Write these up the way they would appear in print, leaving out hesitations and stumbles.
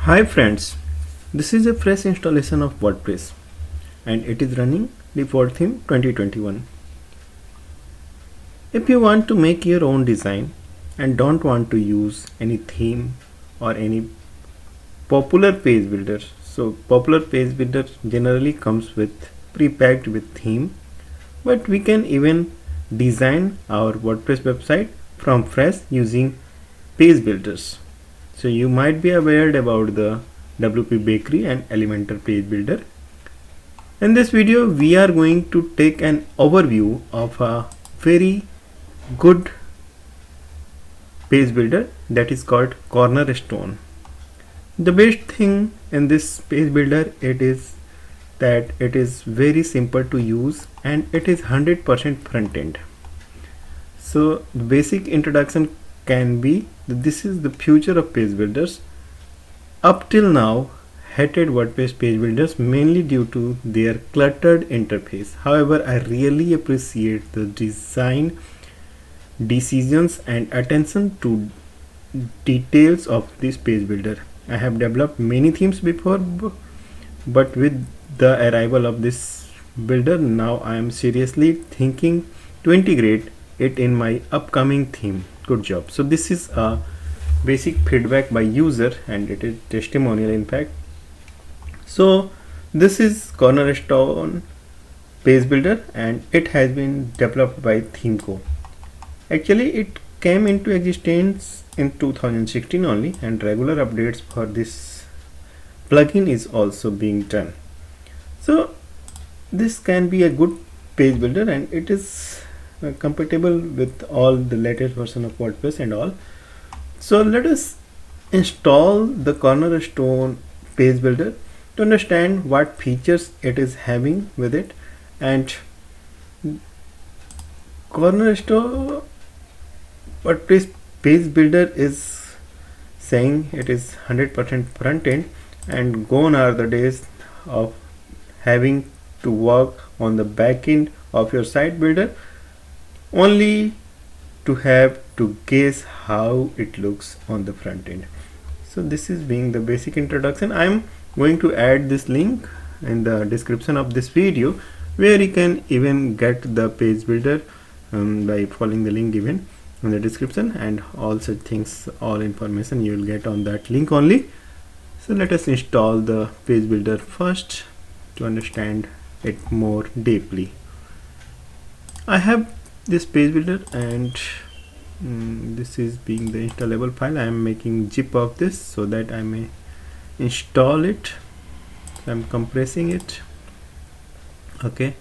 Hi friends, this is a fresh installation of WordPress and it is running default theme 2021. If you want to make your own design and don't want to use any theme or any popular page builder, so popular page builder generally comes with pre-packed with theme, but we can even design our WordPress website from fresh using page builders. So you might be aware about the WP Bakery and Elementor page builder. In this video we are going to take an overview of a very good page builder that is called Cornerstone. The best thing in this page builder it is that it is very simple to use and it is 100% front end. So the basic introduction can be that this is the future of page builders. Up till now, hated WordPress page builders mainly due to their cluttered interface. However, I really appreciate the design decisions and attention to details of this page builder. I have developed many themes before, but with the arrival of this builder, now I am seriously thinking to integrate it in my upcoming theme. Good job. So this is a basic feedback by user and it is testimonial in fact. So this is Cornerstone page builder and it has been developed by Themeco. Actually it came into existence in 2016 only and regular updates for this plugin is also being done. So this can be a good page builder and it is compatible with all the latest version of WordPress and all. So let us install the Cornerstone page builder to understand what features it is having with it. And Cornerstone WordPress page builder is saying it is 100% front end and gone are the days of having to work on the back end of your site builder only to have to guess how it looks on the front end. So this is being the basic introduction. I'm going to add this link in the description of this video where you can even get the page builder by following the link given in the description, and all such things, all information you will get on that link only. So let us install the page builder first to understand it more deeply. I have this page builder and this is being the installable file. I am making zip of this so that I may install it. I'm compressing it. Okay,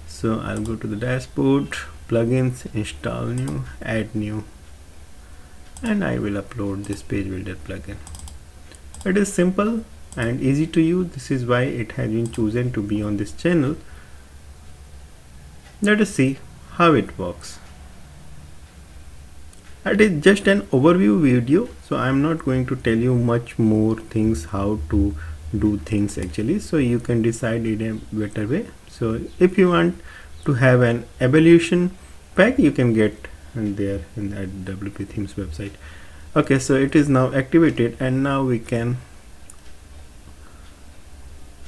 so I'll go to the dashboard, plugins, install new, add new, and I will upload this page builder plugin. It is simple and easy to use. This is why it has been chosen to be on this channel. Let us see how it works. It is just an overview video, so I am not going to tell you much more things how to do things actually, so you can decide in a better way. So if you want to have an evaluation pack, you can get there in that WP Themes website. Okay, so it is now activated and now we can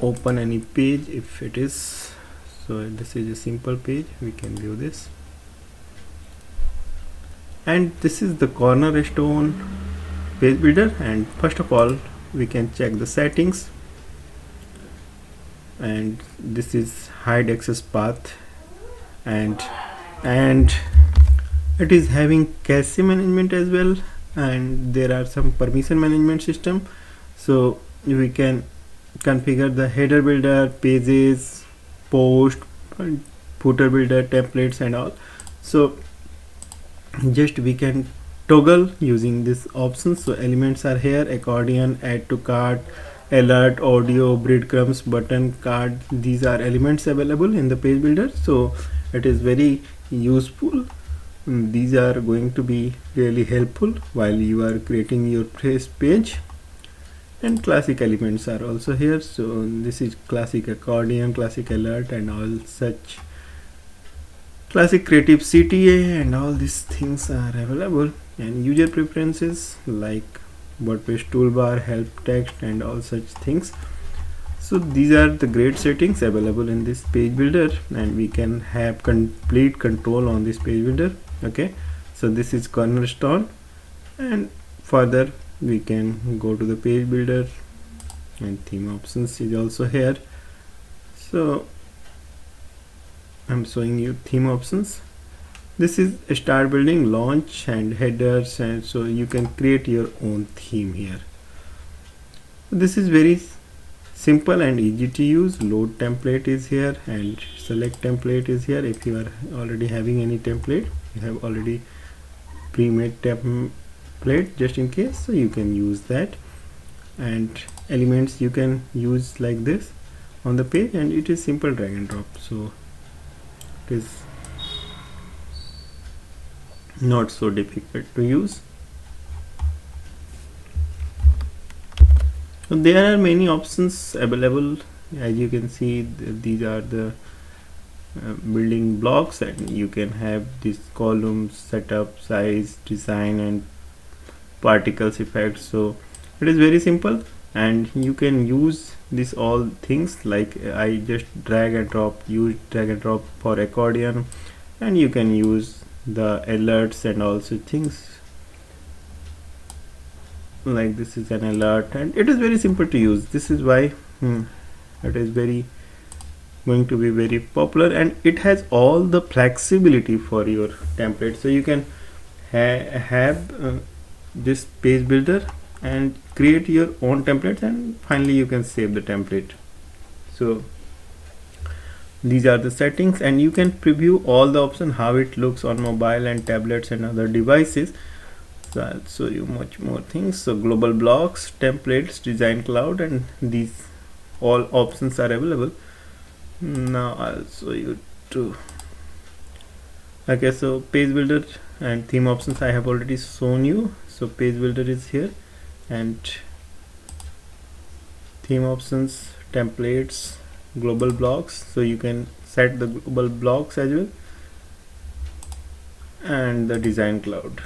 open any page if it is. So this is a simple page, we can view this, and this is the Cornerstone page builder. And first of all we can check the settings, and this is hide access path, and it is having cache management as well, and there are some permission management system, so we can configure the header builder, pages, post, footer builder, templates and all. So just we can toggle using this option. So elements are here: accordion, add to cart, alert, audio, breadcrumbs, button, card. These are elements available in the page builder, so it is very useful. These are going to be really helpful while you are creating your fresh page. And classic elements are also here, so this is classic accordion, classic alert and all such. Classic creative CTA and all these things are available. And user preferences like WordPress toolbar, help text, and all such things. So these are the great settings available in this page builder, and we can have complete control on this page builder. Okay, so this is Cornerstone, and further we can go to the page builder, and theme options is also here. So I'm showing you theme options. This is start building, launch, and headers, and so you can create your own theme here. This is very simple and easy to use. Load template is here and select template is here. If you are already having any template, you have already pre-made template just in case, so you can use that. And elements you can use like this on the page, and it is simple drag and drop, so it is not so difficult to use. So there are many options available. As you can see, these are the building blocks, and you can have this columns, setup, size, design, and particles effects. So it is very simple, and you can use this all things like I just drag and drop, use drag and drop for accordion, and you can use the alerts and also things like this is an alert, and it is very simple to use. This is why it is going to be very popular, and it has all the flexibility for your template. So you can have this page builder and create your own templates, and finally you can save the template. So these are the settings, and you can preview all the options how it looks on mobile and tablets and other devices. So I'll show you much more things. So global blocks, templates, design cloud, and these all options are available. Now I'll show you too. Okay, so page builder and theme options I have already shown you. So page builder is here, and theme options, templates, global blocks, so you can set the global blocks as well, and the design cloud.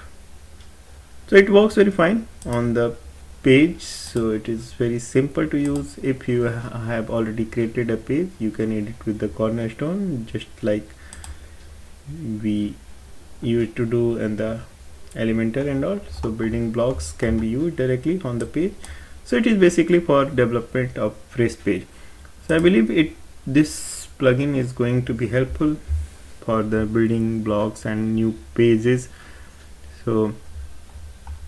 So it works very fine on the page, so it is very simple to use. If you have already created a page, you can edit with the Cornerstone, just like we used to do in the Elementor and all. So building blocks can be used directly on the page. So it is basically for development of fresh page. So I believe this plugin is going to be helpful for the building blocks and new pages. So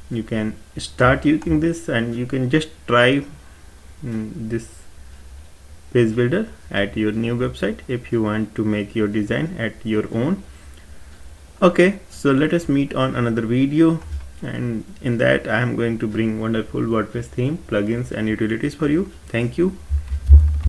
you can start using this, and you can just try this page builder at your new website if you want to make your design at your own. Okay, so let us meet on another video, and in that I am going to bring wonderful WordPress theme, plugins, and utilities for you. Thank you.